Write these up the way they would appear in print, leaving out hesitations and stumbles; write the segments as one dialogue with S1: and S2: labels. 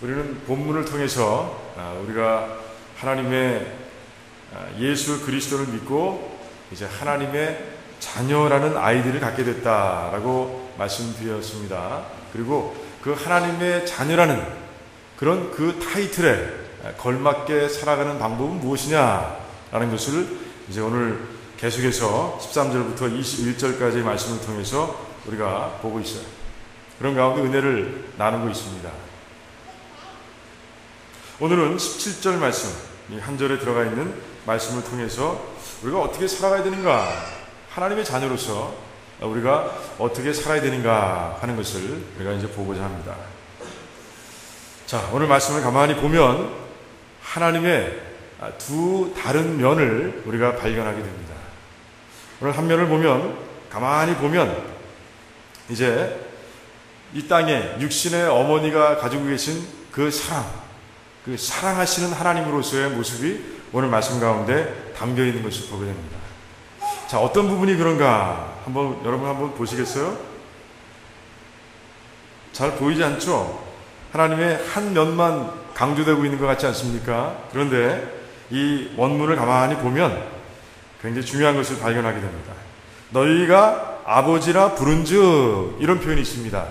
S1: 우리는 본문을 통해서 우리가 하나님의 예수 그리스도를 믿고 이제 하나님의 자녀라는 아이들을 갖게 됐다라고 말씀드렸습니다. 그리고 그 하나님의 자녀라는 그런 그 타이틀에 걸맞게 살아가는 방법은 무엇이냐라는 것을 이제 오늘 계속해서 13절부터 21절까지의 말씀을 통해서 우리가 보고 있어요. 그런 가운데 은혜를 나누고 있습니다. 오늘은 17절 말씀, 이 한 절에 들어가 있는 말씀을 통해서 우리가 어떻게 살아가야 되는가, 하나님의 자녀로서 우리가 어떻게 살아야 되는가 하는 것을 우리가 이제 보고자 합니다. 자, 오늘 말씀을 가만히 보면 하나님의 두 다른 면을 우리가 발견하게 됩니다. 오늘 한 면을 보면, 가만히 보면 이제 이 땅에 육신의 어머니가 가지고 계신 그 사랑, 그 사랑하시는 하나님으로서의 모습이 오늘 말씀 가운데 담겨 있는 것을 보게 됩니다. 자, 어떤 부분이 그런가 여러분 한번 보시겠어요? 잘 보이지 않죠? 하나님의 한 면만 강조되고 있는 것 같지 않습니까? 그런데 이 원문을 가만히 보면 굉장히 중요한 것을 발견하게 됩니다. 너희가 아버지라 부른즉, 이런 표현이 있습니다.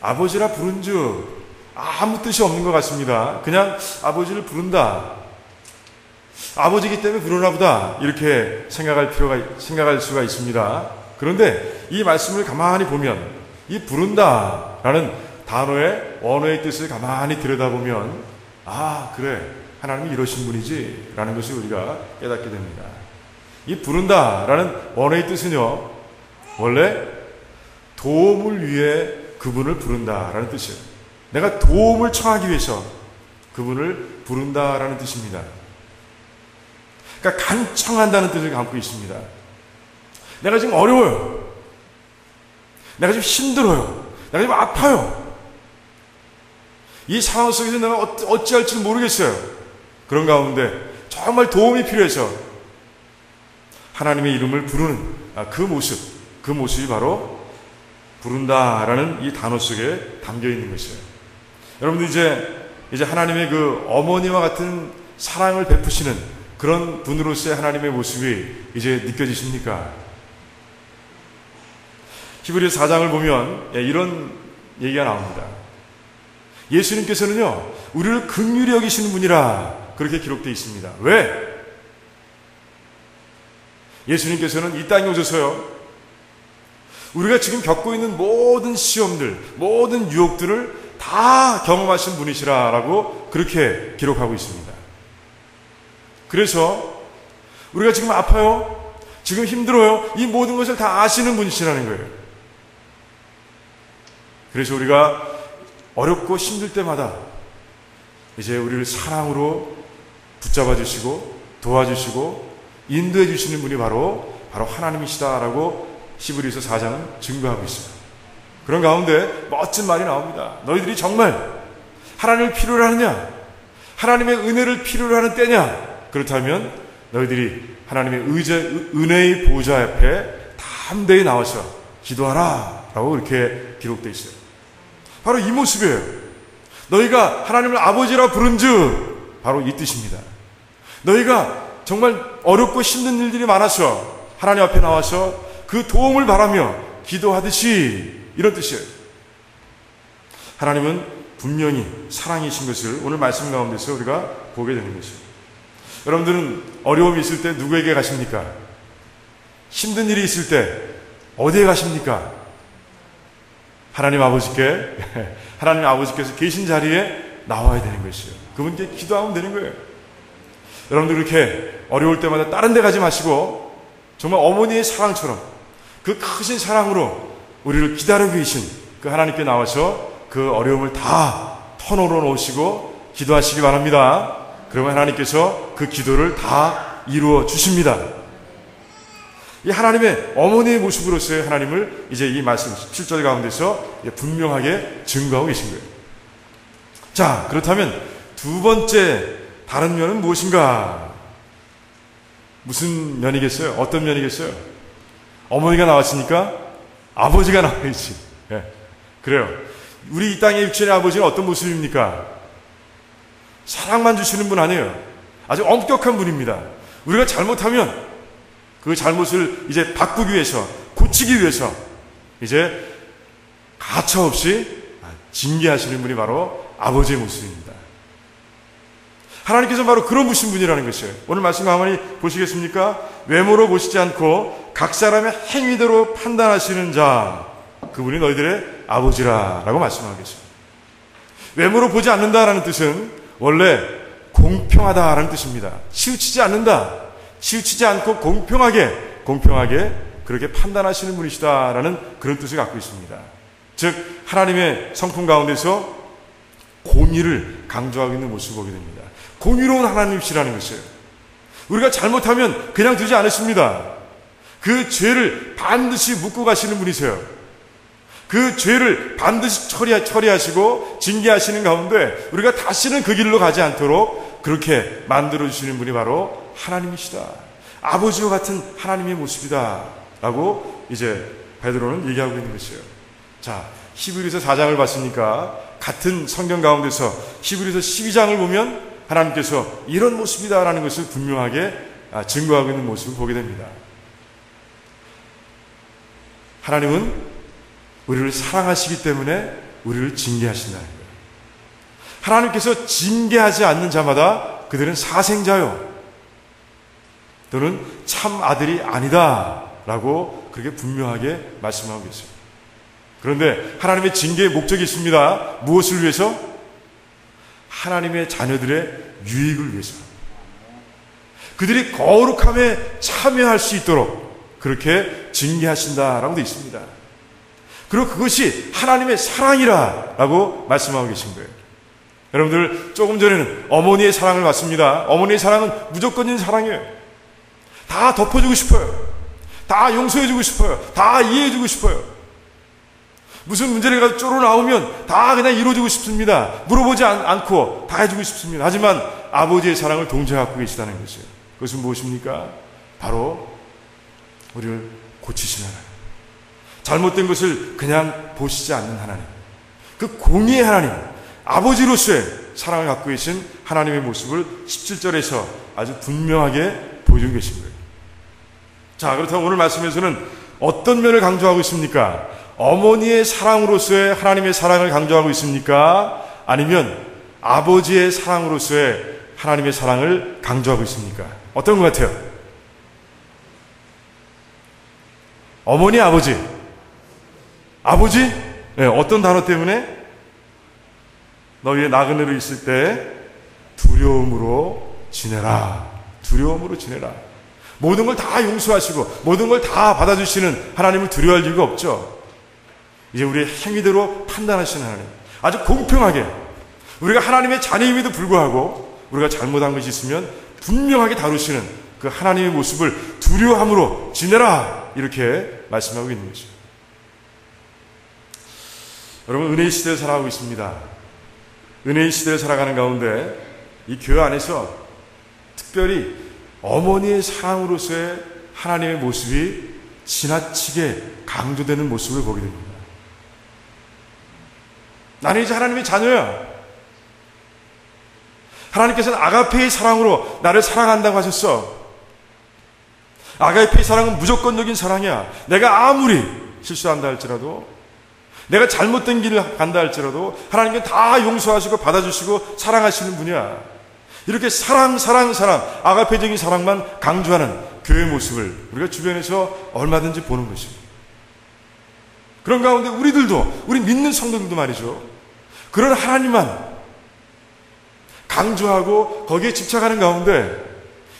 S1: 아버지라 부른즉 아무 뜻이 없는 것 같습니다. 그냥 아버지를 부른다, 아버지이기 때문에 부르나 보다, 이렇게 생각할 수가 있습니다. 그런데 이 말씀을 가만히 보면 이 부른다라는 단어의 원어의 뜻을 가만히 들여다보면, 아, 그래, 하나님이 이러신 분이지 라는 것을 우리가 깨닫게 됩니다. 이 부른다라는 원어의 뜻은요, 원래 도움을 위해 그분을 부른다라는 뜻이에요. 내가 도움을 청하기 위해서 그분을 부른다라는 뜻입니다. 그러니까 간청한다는 뜻을 담고 있습니다. 내가 지금 어려워요. 내가 지금 힘들어요. 내가 지금 아파요. 이 상황 속에서 내가 어찌할지 모르겠어요. 그런 가운데 정말 도움이 필요해서 하나님의 이름을 부르는 그 모습이 바로 부른다라는 이 단어 속에 담겨 있는 것이에요. 여러분들 이제 하나님의 그 어머니와 같은 사랑을 베푸시는 그런 분으로서의 하나님의 모습이 이제 느껴지십니까? 히브리서 4장을 보면 이런 얘기가 나옵니다. 예수님께서는요, 우리를 긍휼히 여기시는 분이라 그렇게 기록되어 있습니다. 왜? 예수님께서는 이 땅에 오셔서요, 우리가 지금 겪고 있는 모든 시험들, 모든 유혹들을 다 경험하신 분이시라라고 그렇게 기록하고 있습니다. 그래서 우리가 지금 아파요, 지금 힘들어요, 이 모든 것을 다 아시는 분이시라는 거예요. 그래서 우리가 어렵고 힘들 때마다 이제 우리를 사랑으로 붙잡아 주시고 도와주시고 인도해 주시는 분이 바로 하나님이시다라고 히브리서 4장은 증거하고 있습니다. 그런 가운데 멋진 말이 나옵니다. 너희들이 정말 하나님을 필요로 하느냐, 하나님의 은혜를 필요로 하는 때냐, 그렇다면 너희들이 하나님의 은혜의 보좌 앞에 담대히 나와서 기도하라 라고 이렇게 기록되어 있어요. 바로 이 모습이에요. 너희가 하나님을 아버지라 부른즉 바로 이 뜻입니다. 너희가 정말 어렵고 힘든 일들이 많아서 하나님 앞에 나와서 그 도움을 바라며 기도하듯이, 이런 뜻이에요. 하나님은 분명히 사랑이신 것을 오늘 말씀 가운데서 우리가 보게 되는 것이에요. 여러분들은 어려움이 있을 때 누구에게 가십니까? 힘든 일이 있을 때 어디에 가십니까? 하나님 아버지께서 계신 자리에 나와야 되는 것이에요. 그분께 기도하면 되는 거예요. 여러분들 그렇게 어려울 때마다 다른 데 가지 마시고 정말 어머니의 사랑처럼 그 크신 사랑으로 우리를 기다리고 계신 그 하나님께 나와서 그 어려움을 다 터놓아 놓으시고 기도하시기 바랍니다. 그러면 하나님께서 그 기도를 다 이루어 주십니다. 이 하나님의 어머니의 모습으로서의 하나님을 이제 이 말씀 17절 가운데서 분명하게 증거하고 계신 거예요. 자, 그렇다면 두 번째 다른 면은 무엇인가? 무슨 면이겠어요? 어떤 면이겠어요? 어머니가 나왔으니까 아버지가 나와야지. 예, 그래요. 우리 이 땅의 육신의 아버지는 어떤 모습입니까? 사랑만 주시는 분 아니에요. 아주 엄격한 분입니다. 우리가 잘못하면 그 잘못을 이제 바꾸기 위해서, 고치기 위해서 이제 가차없이 징계하시는 분이 바로 아버지의 모습입니다. 하나님께서 바로 그런 분이라는 것이에요. 오늘 말씀 가만히 보시겠습니까? 외모로 보시지 않고 각 사람의 행위대로 판단하시는 자, 그분이 너희들의 아버지라라고 말씀하고 계세요. 외모로 보지 않는다라는 뜻은 원래 공평하다라는 뜻입니다. 치우치지 않는다. 치우치지 않고 공평하게 그렇게 판단하시는 분이시다라는 그런 뜻을 갖고 있습니다. 즉 하나님의 성품 가운데서 공의를 강조하고 있는 모습을 보게 됩니다. 공의로운 하나님이시라는 것이에요. 우리가 잘못하면 그냥 두지 않으십니다. 그 죄를 반드시 묻고 가시는 분이세요. 그 죄를 반드시 처리하시고 징계하시는 가운데 우리가 다시는 그 길로 가지 않도록 그렇게 만들어주시는 분이 바로 하나님이시다. 아버지와 같은 하나님의 모습이다 라고 이제 베드로는 얘기하고 있는 것이에요. 자, 히브리서 4장을 봤으니까 같은 성경 가운데서 히브리서 12장을 보면 하나님께서 이런 모습이다라는 것을 분명하게 증거하고 있는 모습을 보게 됩니다. 하나님은 우리를 사랑하시기 때문에 우리를 징계하신다는 거예요. 하나님께서 징계하지 않는 자마다 그들은 사생자요 또는 참 아들이 아니다 라고 그렇게 분명하게 말씀하고 계세요. 그런데 하나님의 징계의 목적이 있습니다. 무엇을 위해서? 하나님의 자녀들의 유익을 위해서. 그들이 거룩함에 참여할 수 있도록 그렇게 징계하신다라고 되어 있습니다. 그리고 그것이 하나님의 사랑이라고 말씀하고 계신 거예요. 여러분들 조금 전에는 어머니의 사랑을 봤습니다. 어머니의 사랑은 무조건적인 사랑이에요. 다 덮어주고 싶어요. 다 용서해주고 싶어요. 다 이해해주고 싶어요. 무슨 문제를 가지고 쪼로 나오면 다 그냥 이루어주고 싶습니다. 물어보지 않고 다 해주고 싶습니다. 하지만 아버지의 사랑을 동시에 갖고 계시다는 것이에요. 그것은 무엇입니까? 바로 우리를 고치시는 하나님. 잘못된 것을 그냥 보시지 않는 하나님. 그 공의의 하나님, 아버지로서의 사랑을 갖고 계신 하나님의 모습을 17절에서 아주 분명하게 보여주고 계신 거예요. 자, 그렇다면 오늘 말씀에서는 어떤 면을 강조하고 있습니까? 어머니의 사랑으로서의 하나님의 사랑을 강조하고 있습니까? 아니면 아버지의 사랑으로서의 하나님의 사랑을 강조하고 있습니까? 어떤 것 같아요? 어머니, 아버지. 아버지? 네, 어떤 단어 때문에? 너희의 나그네로 있을 때 두려움으로 지내라. 두려움으로 지내라. 모든 걸 다 용서하시고 모든 걸 다 받아주시는 하나님을 두려워할 이유가 없죠. 이제 우리의 행위대로 판단하시는 하나님. 아주 공평하게 우리가 하나님의 자녀임에도 불구하고 우리가 잘못한 것이 있으면 분명하게 다루시는 그 하나님의 모습을 두려워함으로 지내라. 이렇게 말씀하고 있는 거죠. 여러분, 은혜의 시대에 살아가고 있습니다. 은혜의 시대에 살아가는 가운데 이 교회 안에서 특별히 어머니의 사랑으로서의 하나님의 모습이 지나치게 강조되는 모습을 보게 됩니다. 나는 이제 하나님의 자녀야. 하나님께서는 아가페의 사랑으로 나를 사랑한다고 하셨어. 아가페의 사랑은 무조건적인 사랑이야. 내가 아무리 실수한다 할지라도, 내가 잘못된 길을 간다 할지라도 하나님께 다 용서하시고 받아주시고 사랑하시는 분이야. 이렇게 사랑, 아가페적인 사랑만 강조하는 교회의 모습을 우리가 주변에서 얼마든지 보는 것입니다. 그런 가운데 우리 믿는 성도들도 말이죠. 그런 하나님만 강조하고 거기에 집착하는 가운데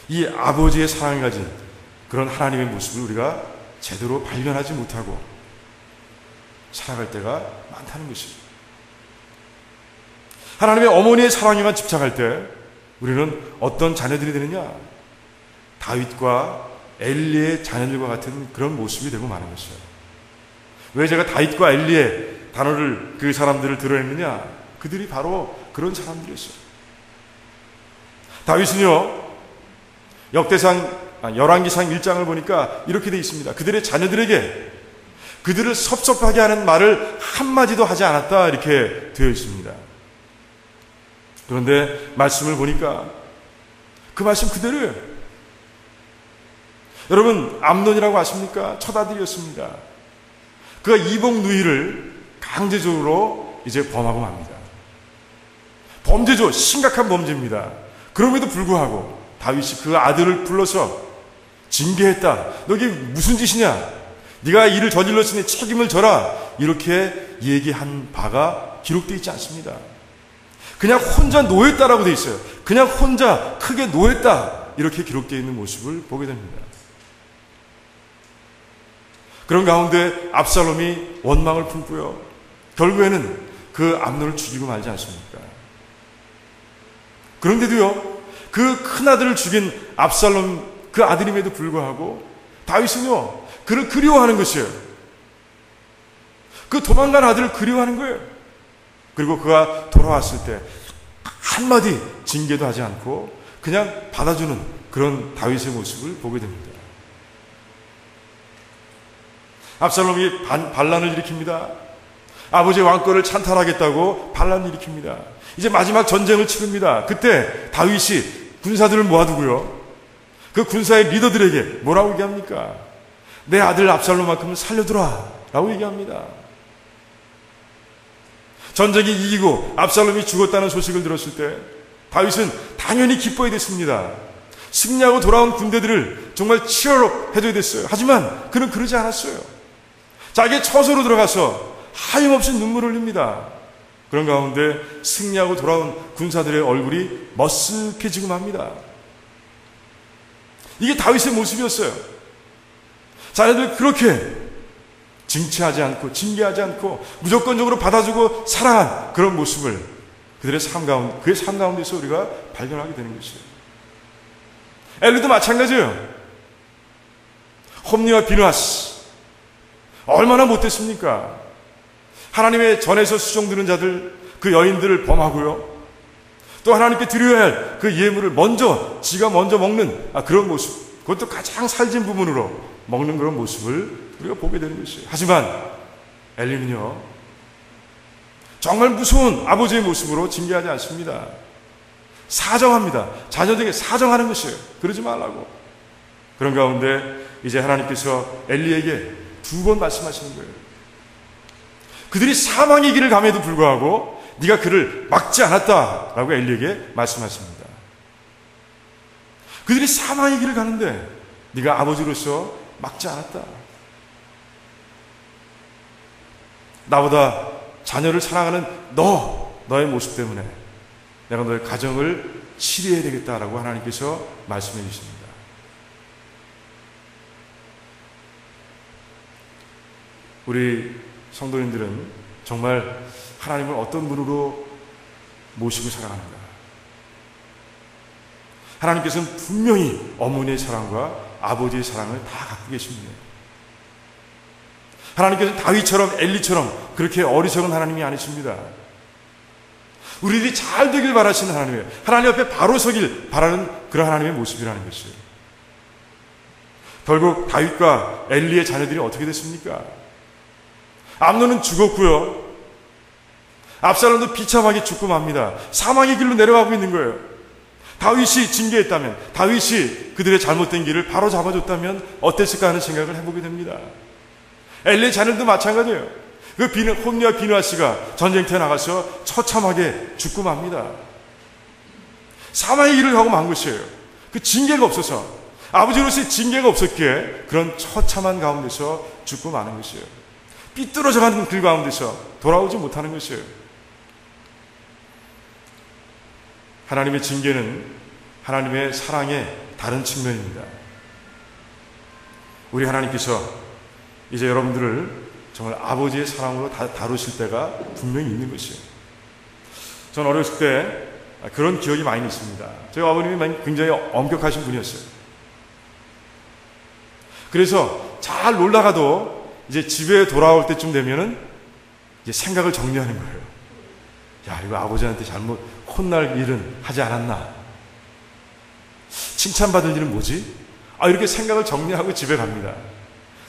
S1: 이 아버지의 사랑을 가진 그런 하나님의 모습을 우리가 제대로 발견하지 못하고 살아갈 때가 많다는 것이죠. 하나님의 어머니의 사랑에만 집착할 때 우리는 어떤 자녀들이 되느냐? 다윗과 엘리의 자녀들과 같은 그런 모습이 되고 마는 것이에요. 왜 제가 다윗과 엘리의 단어를 그 사람들을 드러냈느냐? 그들이 바로 그런 사람들이었어요. 다윗은요, 열왕기상 1장을 보니까 이렇게 되어 있습니다. 그들의 자녀들에게 그들을 섭섭하게 하는 말을 한마디도 하지 않았다 이렇게 되어 있습니다. 그런데 말씀을 보니까 그 말씀 그대로예요. 여러분, 암논이라고 아십니까? 첫 아들이었습니다. 그가 이복 누이를 강제적으로 이제 범하고 맙니다. 범죄죠. 심각한 범죄입니다. 그럼에도 불구하고 다윗이 그 아들을 불러서 징계했다. 너 이게 무슨 짓이냐? 네가 이를 저질렀으니 책임을 져라. 이렇게 얘기한 바가 기록되어 있지 않습니다. 그냥 혼자 노했다라고 되어 있어요. 그냥 혼자 크게 노했다. 이렇게 기록되어 있는 모습을 보게 됩니다. 그런 가운데 압살롬이 원망을 품고요. 결국에는 그 암논을 죽이고 말지 않습니까? 그런데도요, 그 큰아들을 죽인 압살롬 그 아들임에도 불구하고 다윗은요, 그를 그리워하는 것이에요. 그 도망간 아들을 그리워하는 거예요. 그리고 그가 돌아왔을 때 한마디 징계도 하지 않고 그냥 받아주는 그런 다윗의 모습을 보게 됩니다. 압살롬이 반란을 일으킵니다. 아버지의 왕권을 찬탈하겠다고 반란을 일으킵니다. 이제 마지막 전쟁을 치릅니다. 그때 다윗이 군사들을 모아두고요, 그 군사의 리더들에게 뭐라고 얘기합니까? 내 아들 압살롬만큼은 살려두라 라고 얘기합니다. 전쟁이 이기고 압살롬이 죽었다는 소식을 들었을 때 다윗은 당연히 기뻐야 됐습니다. 승리하고 돌아온 군대들을 정말 치열로 해줘야 됐어요. 하지만 그는 그러지 않았어요. 자기의 처소로 들어가서 하염없이 눈물을 흘립니다. 그런 가운데 승리하고 돌아온 군사들의 얼굴이 머쓱해지고 맙니다. 이게 다윗의 모습이었어요. 자녀들 그렇게 징치하지 않고 징계하지 않고 무조건적으로 받아주고 사랑한 그런 모습을 그들의 삶 가운데, 그의 삶 가운데서 우리가 발견하게 되는 것이에요. 엘리도 마찬가지예요. 홈리와 비느하스 얼마나 못됐습니까? 하나님의 전에서 수종드는 자들, 그 여인들을 범하고요, 또 하나님께 드려야 할 그 예물을 지가 먼저 먹는 그런 모습, 그것도 가장 살진 부분으로 먹는 그런 모습을 우리가 보게 되는 것이에요. 하지만 엘리는요, 정말 무서운 아버지의 모습으로 징계하지 않습니다. 사정합니다. 자녀들에게 사정하는 것이에요. 그러지 말라고. 그런 가운데 이제 하나님께서 엘리에게 2번 말씀하시는 거예요. 그들이 사망의 길을 감에도 불구하고 네가 그를 막지 않았다라고 엘리에게 말씀하십니다. 그들이 사망의 길을 가는데 네가 아버지로서 막지 않았다. 나보다 자녀를 사랑하는 너의 모습 때문에 내가 너의 가정을 치료해야 되겠다라고 하나님께서 말씀해 주십니다. 우리 성도님들은 정말 하나님을 어떤 분으로 모시고 살아가는가? 하나님께서는 분명히 어머니의 사랑과 아버지의 사랑을 다 갖고 계십니다. 하나님께서는 다윗처럼 엘리처럼 그렇게 어리석은 하나님이 아니십니다. 우리들이 잘 되길 바라시는 하나님이에요. 하나님 앞에 바로 서길 바라는 그런 하나님의 모습이라는 것이에요. 결국 다윗과 엘리의 자녀들이 어떻게 됐습니까? 암논은 죽었고요, 압살롬도 비참하게 죽고 맙니다. 사망의 길로 내려가고 있는 거예요. 다윗이 징계했다면, 다윗이 그들의 잘못된 길을 바로 잡아줬다면 어땠을까 하는 생각을 해보게 됩니다. 엘리의 자녀도 마찬가지예요. 그 홈리와 비느하스가 전쟁터에 나가서 처참하게 죽고 맙니다. 사망의 길을 가고 만 것이에요. 그 징계가 없어서, 아버지로서의 징계가 없었기에 그런 처참한 가운데서 죽고 마는 것이에요. 삐뚤어져가는 길 가운데서 돌아오지 못하는 것이에요. 하나님의 징계는 하나님의 사랑의 다른 측면입니다. 우리 하나님께서 이제 여러분들을 정말 아버지의 사랑으로 다루실 때가 분명히 있는 것이에요. 전 어렸을 때 그런 기억이 많이 있습니다. 저희 아버님이 굉장히 엄격하신 분이었어요. 그래서 잘 놀다가도 이제 집에 돌아올 때쯤 되면은 이제 생각을 정리하는 거예요. 야, 이거 아버지한테 잘못 혼날 일은 하지 않았나? 칭찬받을 일은 뭐지? 이렇게 생각을 정리하고 집에 갑니다.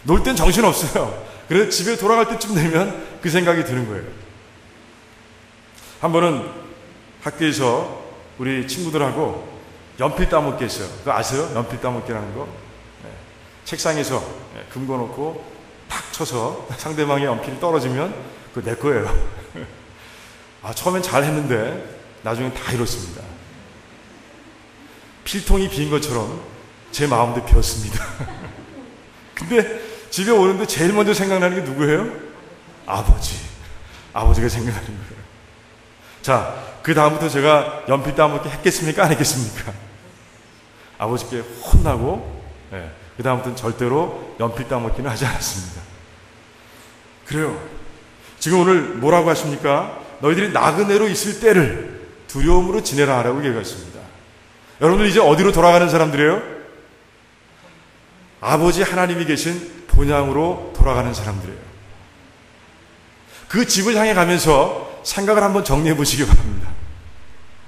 S1: 놀 땐 정신없어요. 그래서 집에 돌아갈 때쯤 되면 그 생각이 드는 거예요. 한 번은 학교에서 우리 친구들하고 연필 따먹기 했어요. 그거 아세요? 연필 따먹기라는 거? 네. 책상에서 금고 놓고 탁 쳐서 상대방의 연필이 떨어지면 그거 내 거예요. 처음엔 잘 했는데 나중엔 다 잃었습니다. 필통이 빈 것처럼 제 마음도 비었습니다. 근데 집에 오는데 제일 먼저 생각나는 게 누구예요? 아버지가 생각나는 거예요. 자, 그 다음부터 제가 연필 따먹기 했겠습니까? 안 했겠습니까? 아버지께 혼나고, 그 다음부터는 절대로 연필 따먹기는 하지 않았습니다. 그래요. 지금 오늘 뭐라고 하십니까? 너희들이 나그네로 있을 때를 두려움으로 지내라 라고 얘기했습니다. 여러분들 이제 어디로 돌아가는 사람들이에요? 아버지 하나님이 계신 본향으로 돌아가는 사람들이에요. 그 집을 향해 가면서 생각을 한번 정리해 보시기 바랍니다.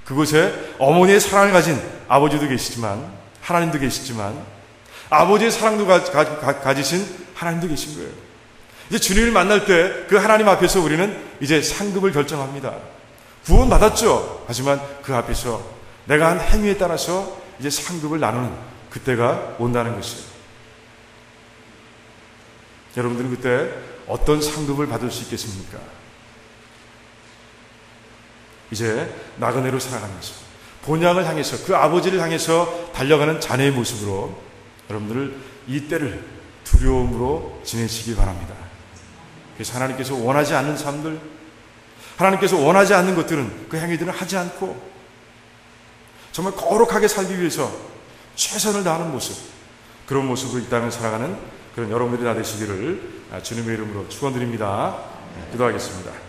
S1: 그곳에 어머니의 사랑을 가진 아버지도 계시지만, 하나님도 계시지만, 아버지의 사랑도 가지신 하나님도 계신 거예요. 이제 주님을 만날 때 그 하나님 앞에서 우리는 이제 상급을 결정합니다. 구원 받았죠. 하지만 그 앞에서 내가 한 행위에 따라서 이제 상급을 나누는 그때가 온다는 것이에요. 여러분들은 그때 어떤 상급을 받을 수 있겠습니까? 이제 나그네로 살아가면서 본향을 향해서 그 아버지를 향해서 달려가는 자녀의 모습으로 여러분들을 이 때를 두려움으로 지내시기 바랍니다. 그래서 하나님께서 원하지 않는 삶들, 하나님께서 원하지 않는 것들은 그 행위들을 하지 않고 정말 거룩하게 살기 위해서 최선을 다하는 모습, 그런 모습으로 이 땅을 살아가는 그런 여러분들이 다 되시기를 주님의 이름으로 축원드립니다. 기도하겠습니다.